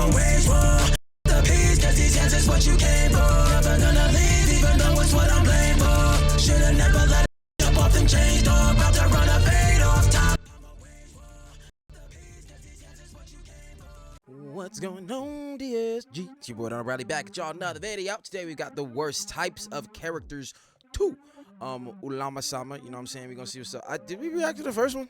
I'ma wage war. The peace, cause these hands is what you came for. Never gonna leave, even though it's what I'm blamed for. Should've never let it jump off them chains, dog. About to run a fade off top. What's going on, DSG? It's your boy Don Bradley back at y'all another video. Today we got the worst types of characters 2. Olamasama, you know what I'm saying? We're gonna see what's up. Did we react to the first one?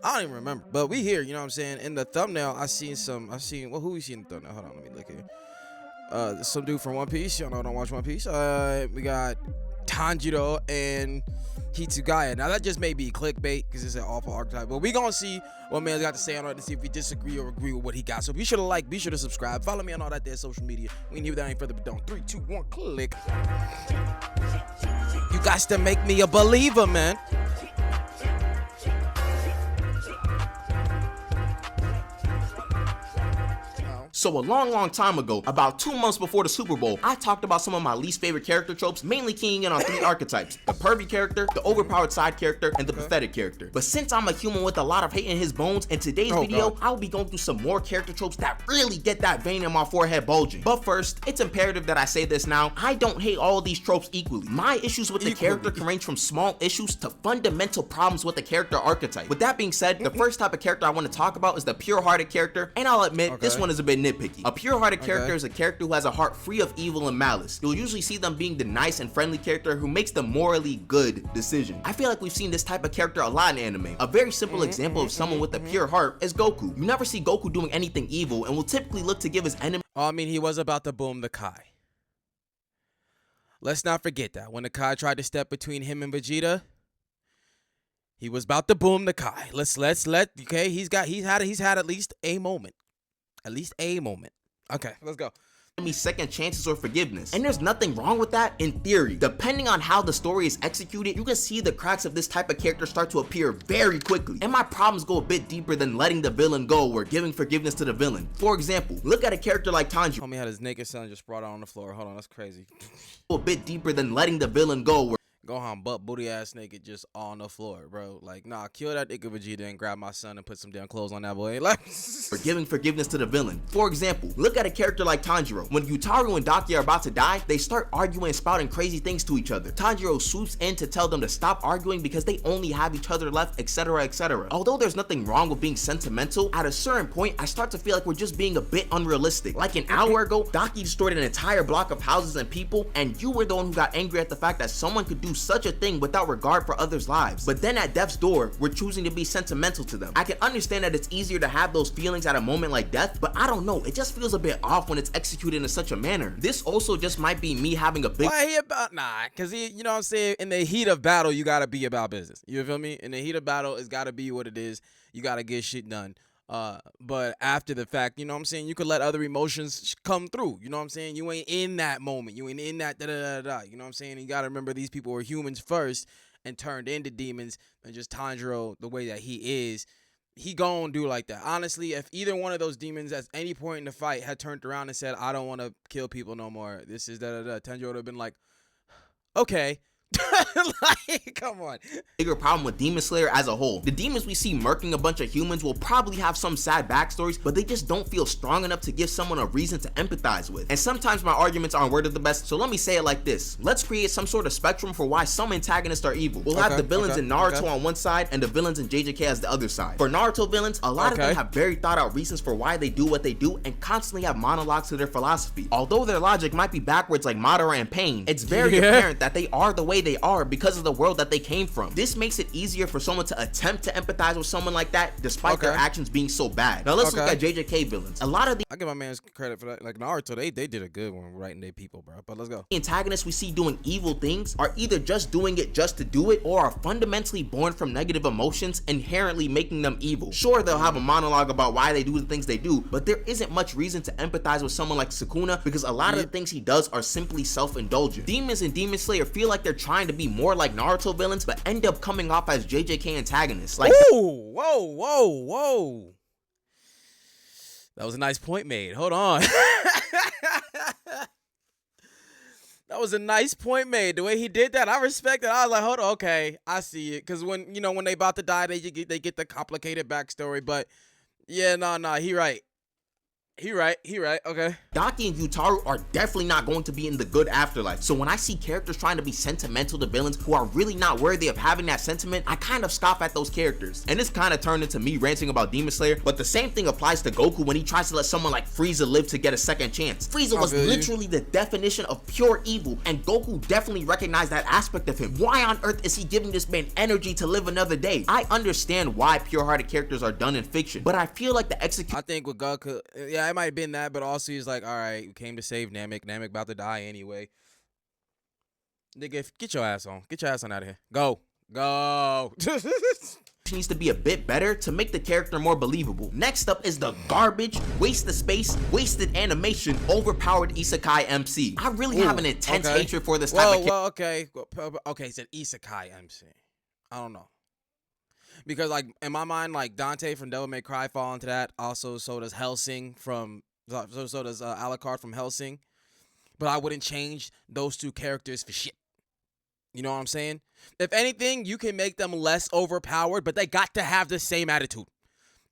I don't even remember. But we here, you know what I'm saying? In the thumbnail, well, who we see in the thumbnail? Hold on, let me look here. Some dude from One Piece. Y'all know I don't watch One Piece. We got Tanjiro and Hitsugaya. Now that just may be clickbait because it's an awful archetype, but we gonna see what man's got to say on it to see if we disagree or agree with what he got. So be sure to like, be sure to subscribe, follow me on all that there social media. We ain't here without any further ado. 3, 2, 1, click. You got to make me a believer, man. So a long time ago, about 2 months before the Super Bowl, I talked about some of my least favorite character tropes, mainly keying in on 3 archetypes: the pervy character, the overpowered side character, and the pathetic character. But since I'm a human with a lot of hate in his bones, in today's video, I'll be going through some more character tropes that really get that vein in my forehead bulging. But first, it's imperative that I say this now: I don't hate all of these tropes equally. My issues with the character can range from small issues to fundamental problems with the character archetype. With that being said, the first type of character I want to talk about is the pure-hearted character, and I'll admit, this one is a bit nitpicky. A pure-hearted character is a character who has a heart free of evil and malice. You'll usually see them being the nice and friendly character who makes the morally good decision. I feel like we've seen this type of character a lot in anime. A very simple example of someone with a pure heart is Goku. You never see Goku doing anything evil and will typically look to give his enemy. I mean, he was about to boom the Kai. Let's not forget that when the Kai tried to step between him and Vegeta, he was about to boom the Kai. Okay, he's had at least a moment. At least a moment. Okay, let's go. Second chances or forgiveness. And there's nothing wrong with that in theory. Depending on how the story is executed, you can see the cracks of this type of character start to appear very quickly. And my problems go a bit deeper than letting the villain go or giving forgiveness to the villain. For example, look at a character like Tanjiro. Homie had his naked son just brought out on the floor. Hold on, that's crazy. A bit deeper than letting the villain go or Gohan butt booty ass naked just on the floor, bro. Like, nah, kill that nigga Vegeta and grab my son and put some damn clothes on that boy. Like, for giving forgiveness to the villain. For example, look at a character like Tanjiro. When Yutaru and Daki are about to die, they start arguing and spouting crazy things to each other. Tanjiro swoops in to tell them to stop arguing because they only have each other left, etc, etc. Although there's nothing wrong with being sentimental, at a certain point, I start to feel like we're just being a bit unrealistic. Like an hour ago, Daki destroyed an entire block of houses and people, and you were the one who got angry at the fact that someone could do such a thing without regard for others' lives. But then at death's door, we're choosing to be sentimental to them. I can understand that it's easier to have those feelings at a moment like death, but I don't know, it just feels a bit off when it's executed in such a manner. This also just might be me having a big cause you know what I'm saying, in the heat of battle, you gotta be about business. You feel me? In the heat of battle, it's gotta be what it is. You gotta get shit done. But after the fact, you know what I'm saying, you could let other emotions come through. You know what I'm saying? You ain't in that moment. You ain't in that da-da-da-da. You know what I'm saying? You gotta remember these people were humans first and turned into demons, and just Tanjiro, the way that he is, he gon' do like that. Honestly, if either one of those demons at any point in the fight had turned around and said, I don't want to kill people no more, this is da-da-da, Tanjiro would have been like, okay. Like, come on. Bigger problem with Demon Slayer as a whole. The demons we see murking a bunch of humans will probably have some sad backstories, but they just don't feel strong enough to give someone a reason to empathize with. And sometimes my arguments aren't worded the best, so let me say it like this. Let's create some sort of spectrum for why some antagonists are evil. We'll have the villains in Naruto on one side and the villains in JJK as the other side. For Naruto villains, a lot of them have very thought out reasons for why they do what they do and constantly have monologues to their philosophy. Although their logic might be backwards like Madara and Pain, it's very apparent that they are the way they are because of the world that they came from. This makes it easier for someone to attempt to empathize with someone like that despite their actions being so bad. Now let's look at JJK villains. A lot of the I give my man credit for that. Like Naruto, they did a good one writing their people, bro. But let's go. Antagonists we see doing evil things are either just doing it just to do it or are fundamentally born from negative emotions, inherently making them evil. Sure, they'll have a monologue about why they do the things they do, but there isn't much reason to empathize with someone like Sukuna because a lot of the things he does are simply self-indulgent. Demons in Demon Slayer feel like they're trying to be more like Naruto villains, but end up coming off as JJK antagonists. Like, whoa. That was a nice point made. Hold on. That was a nice point made. The way he did that, I respect it. I was like, hold on, okay, I see it. Because when they about to die, they get the complicated backstory. But yeah, no, he right. He right, okay. Daki and Yutaru are definitely not going to be in the good afterlife. So when I see characters trying to be sentimental to villains who are really not worthy of having that sentiment, I kind of scoff at those characters. And this kind of turned into me ranting about Demon Slayer, but the same thing applies to Goku when he tries to let someone like Frieza live to get a second chance. Frieza was literally the definition of pure evil, and Goku definitely recognized that aspect of him. Why on earth is he giving this man energy to live another day? I understand why pure-hearted characters are done in fiction, but I feel like the execution. I think with Goku, yeah, it might have been that, but also he's like, all right, we came to save Namek. Namek about to die anyway. Nigga, get your ass on. Get your ass on out of here. Go. Needs to be a bit better to make the character more believable. Next up is the garbage, waste of space, wasted animation, overpowered isekai MC. I really have an intense hatred for this type of character. Okay, it's an isekai MC. I don't know. Because, like, in my mind, like, Dante from Devil May Cry fall into that. Also, so does Hellsing from, so does Alucard from Hellsing. But I wouldn't change those two characters for shit. You know what I'm saying? If anything, you can make them less overpowered, but they got to have the same attitude.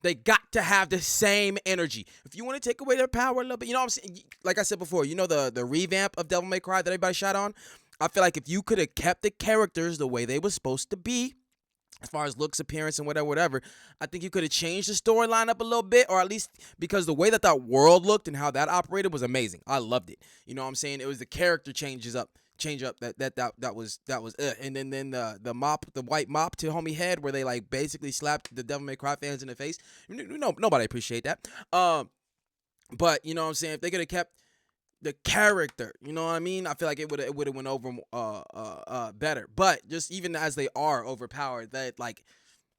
They got to have the same energy. If you want to take away their power a little bit, you know what I'm saying? Like I said before, you know the revamp of Devil May Cry that everybody shot on? I feel like if you could have kept the characters the way they were supposed to be, as far as looks, appearance, and whatever, I think you could have changed the storyline up a little bit, or at least because the way that world looked and how that operated was amazing. I loved it. You know what I'm saying? It was the character change up that was and then the white mop to homie head where they like basically slapped the Devil May Cry fans in the face. Nobody appreciate that. But you know what I'm saying? If they could have kept the character, you know what I mean? I feel like it would have went over better. But just even as they are overpowered, that like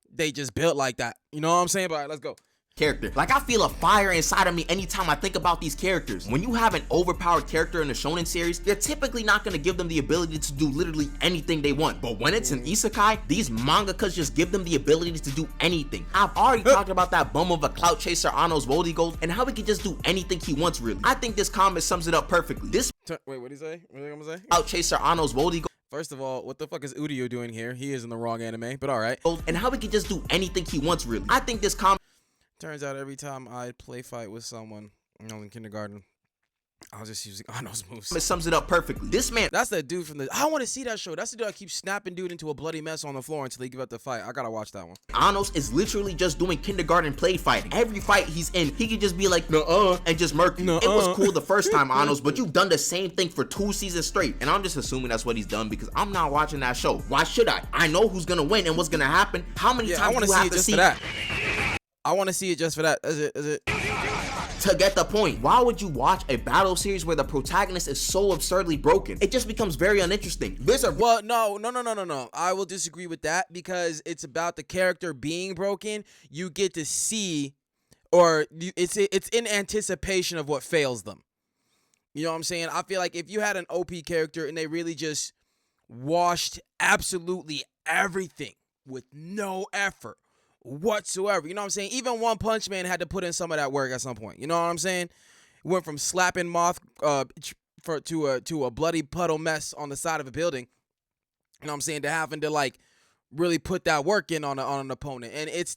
they just built like that. You know what I'm saying? But all right, let's go. Character. Like, I feel a fire inside of me anytime I think about these characters. When you have an overpowered character in a shonen series, you're typically not going to give them the ability to do literally anything they want. But when it's an isekai, these mangakas just give them the ability to do anything. I've already talked about that bum of a clout chaser Ano's Voldigold and how he can just do anything he wants, really. I think this comment sums it up perfectly. Wait, what'd he say? What are you gonna say? Clout chaser Ano's Voldigold. First of all, what the fuck is Udio doing here? He is in the wrong anime, but all right. And how he can just do anything he wants, really. I think this comment. Turns out every time I play fight with someone, in kindergarten, I was just using Ano's moves. It sums it up perfectly. This man. That's the dude from I want to see that show. That's the dude that keeps snapping dude into a bloody mess on the floor until he give up the fight. I gotta watch that one. Anos is literally just doing kindergarten play fighting. Every fight he's in, he could just be like, nuh-uh, and just murk you. It was cool the first time, Anos, but you've done the same thing for 2 seasons straight. And I'm just assuming that's what he's done because I'm not watching that show. Why should I? I know who's gonna win and what's gonna happen. How many times do you have to see that? I want to see it just for that. Is it? To get the point, why would you watch a battle series where the protagonist is so absurdly broken? It just becomes very uninteresting. No. I will disagree with that because it's about the character being broken. You get to see, it's in anticipation of what fails them. You know what I'm saying? I feel like if you had an OP character and they really just washed absolutely everything with no effort whatsoever, you know what I'm saying? Even One Punch Man had to put in some of that work at some point. You know what I'm saying? Went from slapping Moth to a bloody puddle mess on the side of a building. You know what I'm saying? To having to like really put that work in on an opponent, and it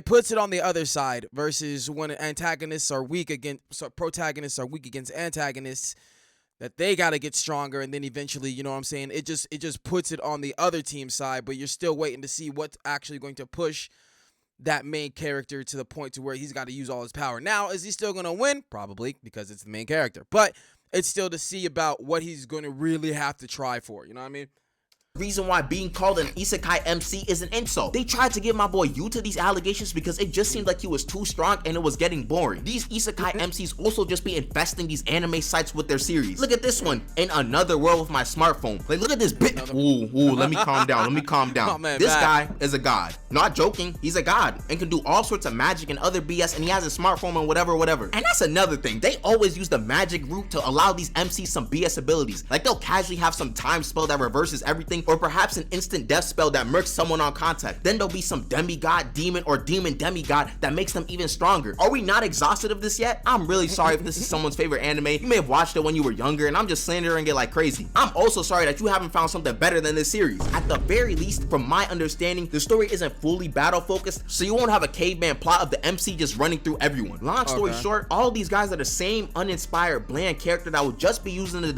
puts it on the other side versus when protagonists are weak against antagonists. That they got to get stronger, and then eventually, you know what I'm saying, it just puts it on the other team's side, but you're still waiting to see what's actually going to push that main character to the point to where he's got to use all his power. Now, is he still going to win? Probably, because it's the main character, but it's still to see about what he's going to really have to try for, you know what I mean? Reason why being called an isekai MC is an insult. They tried to give my boy Yuta these allegations because it just seemed like he was too strong and it was getting boring. These isekai MCs also just be infesting these anime sites with their series. Look at this one, In Another World with My Smartphone. Like, look at this bit. Let me calm down. Oh, man, this guy is a god. Not joking, he's a god and can do all sorts of magic and other BS, and he has a smartphone and whatever. And that's another thing. They always use the magic route to allow these MCs some BS abilities. Like, they'll casually have some time spell that reverses everything, or perhaps an instant death spell that murks someone on contact. Then there'll be some demigod, demon, or demon demigod that makes them even stronger. Are we not exhausted of this yet? I'm really sorry if this is someone's favorite anime. You may have watched it when you were younger and I'm just slandering it like crazy. I'm also sorry that you haven't found something better than this series. At the very least, from my understanding, the story isn't fully battle focused, so you won't have a caveman plot of the MC just running through everyone. Long story short, all these guys are the same uninspired, bland character that would just be using to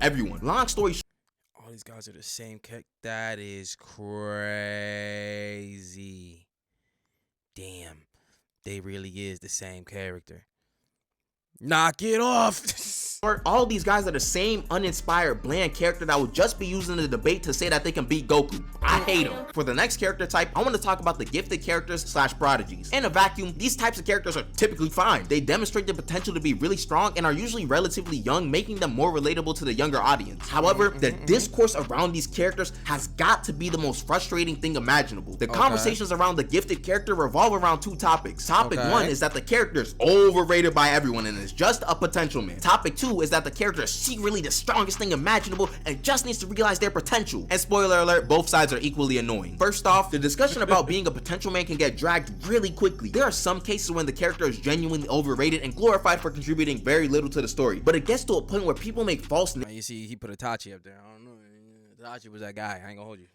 everyone. Long story short, all these guys are the same character. That is crazy. Damn, they really is the same character. Knock it off. all these guys are the same uninspired, bland character that would just be using the debate to say that they can beat Goku. I hate them. For the next character type, I want to talk about the gifted characters / prodigies. In a vacuum, these types of characters are typically fine. They demonstrate the potential to be really strong and are usually relatively young, making them more relatable to the younger audience. However, the discourse around these characters has got to be the most frustrating thing imaginable. The conversations around the gifted character revolve around two topics. Topic 1 is that the character is overrated by everyone and is just a potential man. Topic 2 is that the character is secretly the strongest thing imaginable and just needs to realize their potential. And spoiler alert, both sides are equally annoying. First off, the discussion about being a potential man can get dragged really quickly. There are some cases when the character is genuinely overrated and glorified for contributing very little to the story, but it gets to a point where people make false you see, he put Itachi up there. I don't know. Itachi was that guy. I ain't gonna hold you.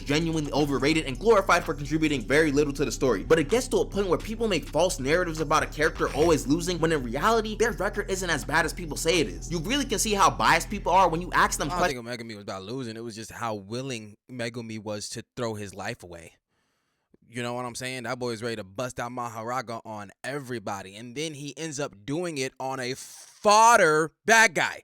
genuinely overrated and glorified for contributing very little to the story. But it gets to a point where people make false narratives about a character always losing, when in reality, their record isn't as bad as people say it is. You really can see how biased people are when you ask them questions. I don't think Megumi was about losing. It was just how willing Megumi was to throw his life away. You know what I'm saying? That boy's ready to bust out Maharaga on everybody. And then he ends up doing it on a fodder bad guy.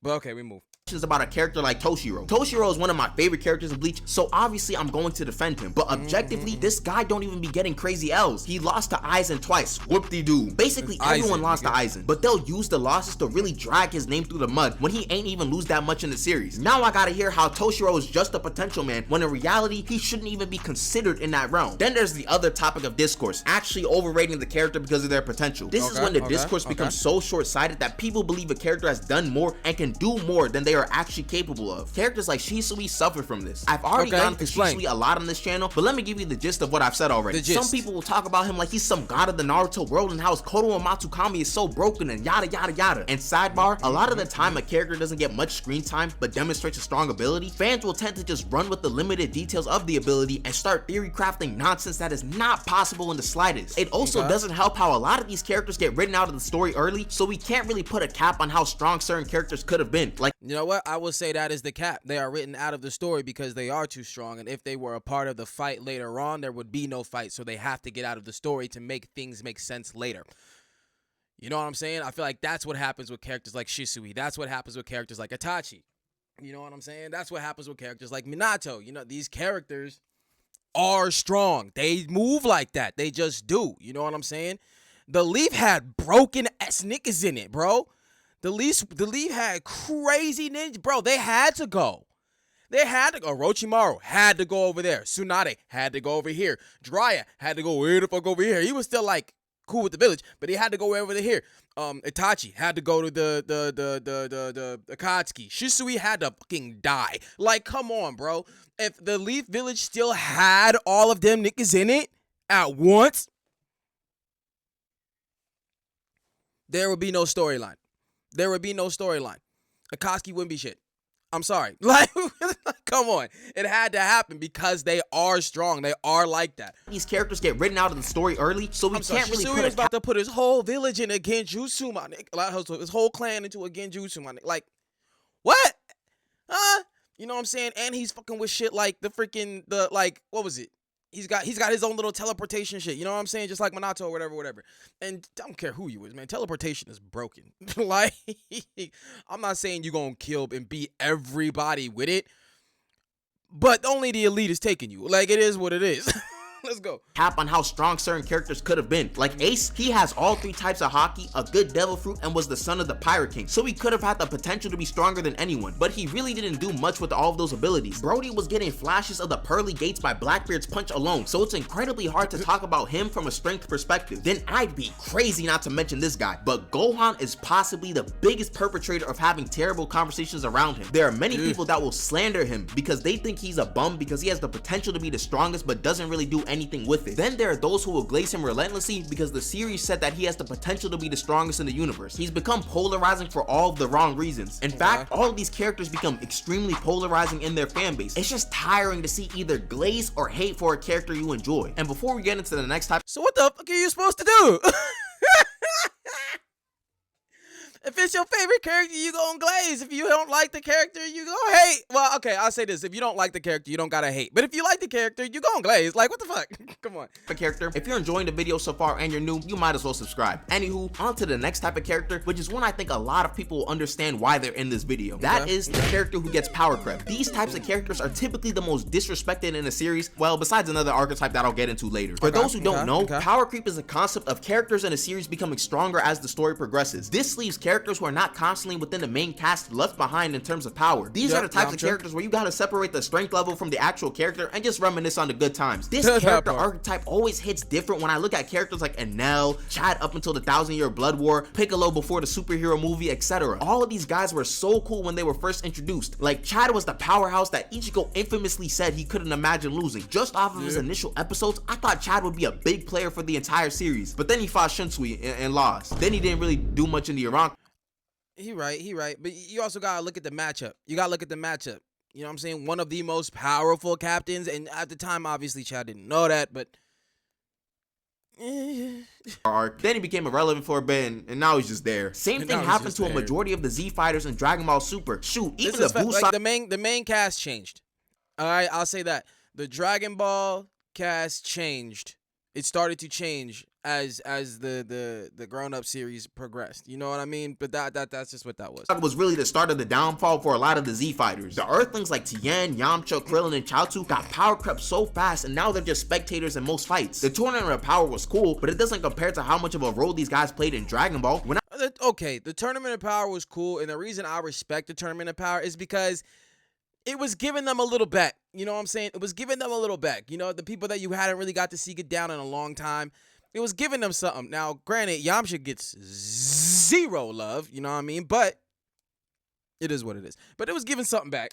But okay, we move. About a character like Toshiro. Toshiro is one of my favorite characters in Bleach, so obviously I'm going to defend him. But objectively, this guy don't even be getting crazy L's. He lost to Aizen twice. Whoop-de-doo. Basically, everyone lost to Aizen, but they'll use the losses to really drag his name through the mud when he ain't even lose that much in the series. Now I gotta hear how Toshiro is just a potential man, when in reality, he shouldn't even be considered in that realm. Then there's the other topic of discourse, actually overrating the character because of their potential. This is when the discourse becomes so short-sighted that people believe a character has done more and can do more than they are actually capable of. Characters like Shisui suffer from this. I've already gone to Shisui a lot on this channel, but let me give you the gist of what I've said already. Some people will talk about him like he's some god of the Naruto world and how his Kodo and Matsukami is so broken and yada yada yada. And sidebar, a lot of the time a character doesn't get much screen time but demonstrates a strong ability, fans will tend to just run with the limited details of the ability and start theory crafting nonsense that is not possible in the slightest. It also doesn't help how a lot of these characters get written out of the story early, so we can't really put a cap on how strong certain characters could have been. Like, you know what? I will say that is the cap. They are written out of the story because they are too strong, and if they were a part of the fight later on, there would be no fight, so they have to get out of the story to make things make sense later. You know what I'm saying? I feel like that's what happens with characters like Shisui. That's what happens with characters like Itachi. You know what I'm saying? That's what happens with characters like Minato. You know, these characters are strong. They move like that. They just do. You know what I'm saying? The Leaf had broken ass niggas in it, bro. The Leaf had crazy ninjas. Bro, they had to go. They had to go. Orochimaru had to go over there. Tsunade had to go over here. Jiraiya had to go way the fuck over here. He was still like cool with the village, but he had to go over here. Itachi had to go to the Akatsuki. Shisui had to fucking die. Like, come on, bro. If the Leaf Village still had all of them niggas in it at once, there would be no storyline. There would be no storyline. Akatsuki wouldn't be shit. I'm sorry. Like, come on. It had to happen because they are strong. They are like that. These characters get written out of the story early, so we can't really put was about to put his whole village in a genjutsu, my nigga. His whole clan into a genjutsu, my nigga. Like, what? Huh? You know what I'm saying? And he's fucking with shit like what was it? He's got his own little teleportation shit. You know what I'm saying? Just like Minato or whatever. And I don't care who you is, man. Teleportation is broken. Like, I'm not saying you're going to kill and beat everybody with it, but only the elite is taking you. Like, it is what it is. Let's go. Cap on how strong certain characters could have been. Like Ace, he has all 3 types of hockey, a good devil fruit, and was the son of the Pirate King, so he could have had the potential to be stronger than anyone, but he really didn't do much with all of those abilities. Brody was getting flashes of the pearly gates by Blackbeard's punch alone, so it's incredibly hard to talk about him from a strength perspective. Then I'd be crazy not to mention this guy, but Gohan is possibly the biggest perpetrator of having terrible conversations around him. There are many people that will slander him because they think he's a bum because he has the potential to be the strongest but doesn't really do anything with it. Then there are those who will glaze him relentlessly because the series said that he has the potential to be the strongest in the universe. He's become polarizing for all of the wrong reasons. In fact, all of these characters become extremely polarizing in their fan base. It's just tiring to see either glaze or hate for a character you enjoy. And before we get into the next type, So what the fuck are you supposed to do? If it's your favorite character, you gon' glaze. If you don't like the character, you gon' hate. Well, okay, I'll say this. If you don't like the character, you don't gotta hate. But if you like the character, you gon' glaze. Like, what the fuck? Come on. a character, if you're enjoying the video so far and you're new, you might as well subscribe. Anywho, on to the next type of character, which is one I think a lot of people will understand why they're in this video. That is the character who gets power creep. These types of characters are typically the most disrespected in a series, well, besides another archetype that I'll get into later. For those who don't know, power creep is a concept of characters in a series becoming stronger as the story progresses. This leaves characters who are not constantly within the main cast left behind in terms of power. These are the types of characters where you gotta separate the strength level from the actual character and just reminisce on the good times. This character archetype always hits different when I look at characters like Enel, Chad up until the 1,000-Year Blood War, Piccolo before the superhero movie, etc. All of these guys were so cool when they were first introduced. Like Chad was the powerhouse that Ichigo infamously said he couldn't imagine losing. Just off of his initial episodes, I thought Chad would be a big player for the entire series, but then he fought Shinsui and lost. Then he didn't really do much in the Iran. He right. But you also gotta look at the matchup. You gotta look at the matchup. You know what I'm saying? One of the most powerful captains, and at the time, obviously, Chad didn't know that, but Then he became irrelevant for a bit, and now he's just there. Same thing happened to a majority of the Z fighters in Dragon Ball Super. Shoot, even the Buu like the main cast changed. All right, I'll say that the Dragon Ball cast changed. It started to change as the grown-up series progressed. You know what I mean? But that's just what that was. It was really the start of the downfall for a lot of the Z fighters. The Earthlings like Tien, Yamcha, Krillin, and Chaozu got power crept so fast, and now they're just spectators in most fights. The Tournament of Power was cool, but it doesn't compare to how much of a role these guys played in Dragon Ball. Okay, the Tournament of Power was cool, and the reason I respect the Tournament of Power is because it was giving them a little back. You know what I'm saying? It was giving them a little back. You know, the people that you hadn't really got to see get down in a long time. It was giving them something. Now, granted, Yamcha gets zero love, you know what I mean? But it is what it is. But it was giving something back.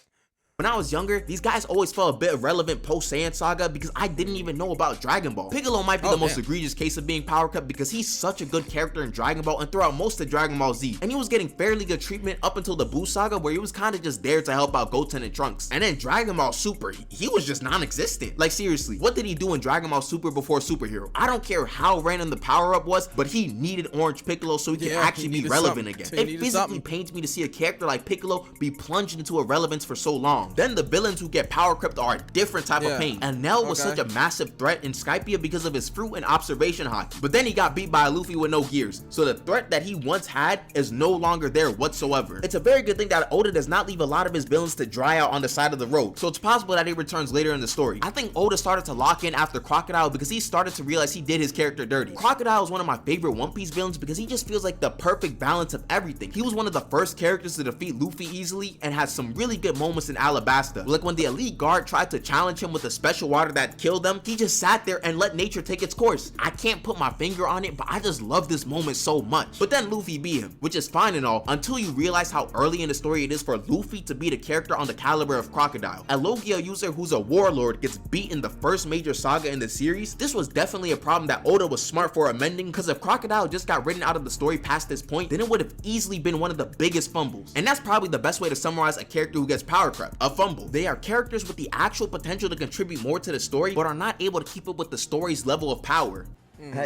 When I was younger, these guys always felt a bit irrelevant post-Saiyan Saga because I didn't even know about Dragon Ball. Piccolo might be the most egregious case of being power cut because he's such a good character in Dragon Ball and throughout most of Dragon Ball Z. And he was getting fairly good treatment up until the Buu Saga where he was kind of just there to help out Goten and Trunks. And then Dragon Ball Super, he was just non-existent. Like seriously, what did he do in Dragon Ball Super before Superhero? I don't care how random the power-up was, but he needed Orange Piccolo so he could actually be relevant again. It physically pains me to see a character like Piccolo be plunged into irrelevance for so long. Then the villains who get power crept are a different type of pain. And Nell was such a massive threat in Skypiea because of his fruit and observation hockey. But then he got beat by a Luffy with no gears. So the threat that he once had is no longer there whatsoever. It's a very good thing that Oda does not leave a lot of his villains to dry out on the side of the road. So it's possible that he returns later in the story. I think Oda started to lock in after Crocodile because he started to realize he did his character dirty. Crocodile is one of my favorite One Piece villains because he just feels like the perfect balance of everything. He was one of the first characters to defeat Luffy easily and had some really good moments in Alabasta. Like when the elite guard tried to challenge him with the special water that killed them, he just sat there and let nature take its course. I can't put my finger on it, but I just love this moment so much. But then Luffy beat him, which is fine and all, until you realize how early in the story it is for Luffy to be the character on the caliber of Crocodile. A Logia user who's a warlord gets beat in the first major saga in the series. This was definitely a problem that Oda was smart for amending, because if Crocodile just got written out of the story past this point, then it would have easily been one of the biggest fumbles. And that's probably the best way to summarize a character who gets power crept: a fumble. They are characters with the actual potential to contribute more to the story, but are not able to keep up with the story's level of power. How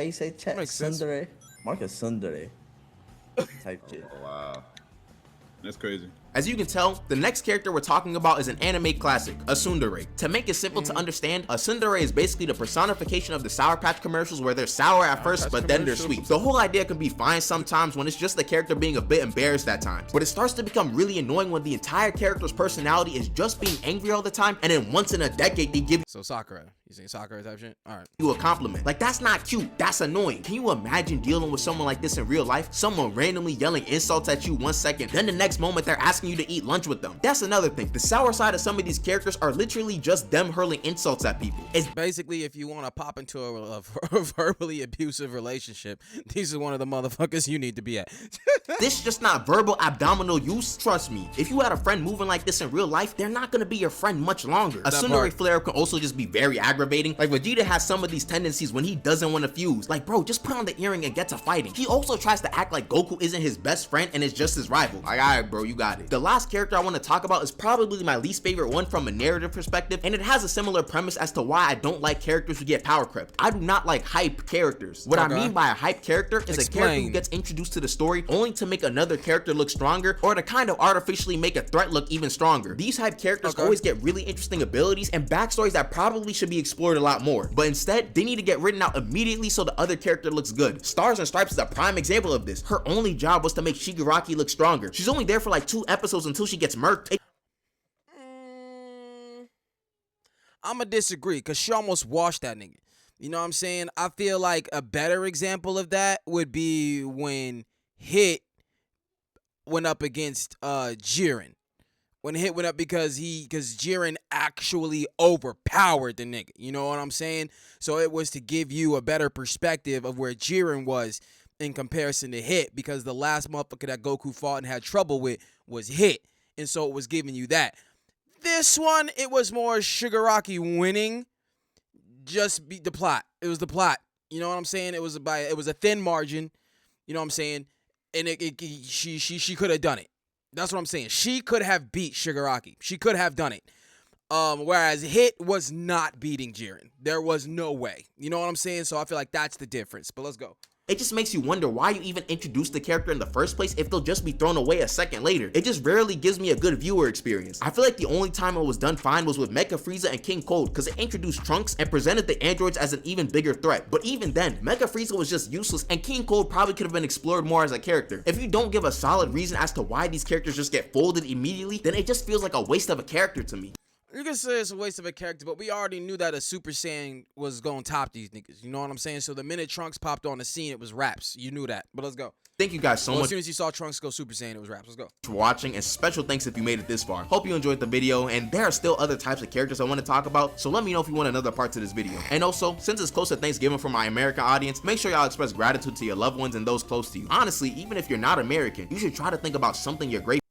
you say chat? Tsundere? Marcus tsundere. Type shit. Oh, wow. That's crazy. As you can tell, the next character we're talking about is an anime classic, a tsundere. To make it simple to understand, a tsundere is basically the personification of the Sour Patch commercials where they're sour at first, but then they're sweet. The whole idea can be fine sometimes when it's just the character being a bit embarrassed at times, but it starts to become really annoying when the entire character's personality is just being angry all the time, and then once in a decade they give So Sakura, you saying Sakura type shit? All right. you a compliment. Like, that's not cute, that's annoying. Can you imagine dealing with someone like this in real life? Someone randomly yelling insults at you 1 second, then the next moment they're asking you to eat lunch with them. That's another thing. The sour side of some of these characters are literally just them hurling insults at people. It's Basically, if you want to pop into a verbally abusive relationship, these are one of the motherfuckers you need to be at. this just not verbal abdominal use. Trust me, if you had a friend moving like this in real life, they're not gonna be your friend much longer. A tsundere flare can also just be very aggravating. Like, Vegeta has some of these tendencies when he doesn't want to fuse. Like, bro, just put on the earring and get to fighting. He also tries to act like Goku isn't his best friend and is just his rival. Like, alright bro, you got it. The last character I want to talk about is probably my least favorite one from a narrative perspective, and it has a similar premise as to why I don't like characters who get power crept. I do not like hype characters. What I mean by a hype character is a character who gets introduced to the story only to make another character look stronger, or to kind of artificially make a threat look even stronger. These hype characters always get really interesting abilities and backstories that probably should be explored a lot more, but instead they need to get written out immediately so the other character looks good. Stars and Stripes is a prime example of this. Her only job was to make Shigaraki look stronger. She's only there for like 2 episodes until she gets murked. I'ma disagree, because she almost washed that nigga. You know what I'm saying? I feel like a better example of that would be when Hit went up against Jiren. When Hit went up because Jiren actually overpowered the nigga. You know what I'm saying? So it was to give you a better perspective of where Jiren was in comparison to Hit, because the last motherfucker that Goku fought and had trouble with was Hit. And so it was giving you that. This one, it was more Shigaraki winning. Just beat the plot. It was the plot. You know what I'm saying? It was a thin margin. You know what I'm saying? And she could have done it. That's what I'm saying. She could have beat Shigaraki. She could have done it. Whereas Hit was not beating Jiren. There was no way. You know what I'm saying? So I feel like that's the difference. But let's go. It just makes you wonder why you even introduced the character in the first place if they'll just be thrown away a second later. It just rarely gives me a good viewer experience. I feel like the only time it was done fine was with Mecha Frieza and King Cold, because it introduced Trunks and presented the androids as an even bigger threat. But even then, Mecha Frieza was just useless, and King Cold probably could have been explored more as a character. If you don't give a solid reason as to why these characters just get folded immediately, then it just feels like a waste of a character to me. You can say it's a waste of a character, but we already knew that a Super Saiyan was going to top these niggas. You know what I'm saying? So the minute Trunks popped on the scene, it was raps. You knew that. But let's go. Thank you guys so much. As soon as you saw Trunks go Super Saiyan, it was raps. Let's go. For watching, and special thanks if you made it this far. Hope you enjoyed the video, and there are still other types of characters I want to talk about, so let me know if you want another part to this video. And also, since it's close to Thanksgiving for my American audience, make sure y'all express gratitude to your loved ones and those close to you. Honestly, even if you're not American, you should try to think about something you're grateful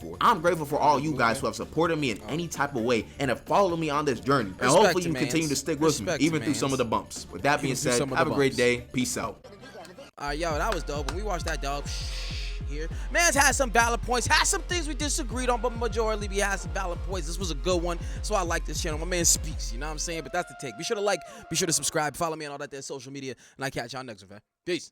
for. I'm grateful for all you guys who have supported me in any type of way and have followed me on this journey. And hopefully you continue to stick with me, even through some of the bumps. With that being said, have a great day. Peace out. Alright, yo, that was dope. When we watched that, dog, here, man's had some valid points, had some things we disagreed on, but majority we had some valid points. This was a good one, so I like this channel. My man speaks, you know what I'm saying? But that's the take. Be sure to like, be sure to subscribe, follow me on all that there social media, and I catch y'all next one, fam. Peace.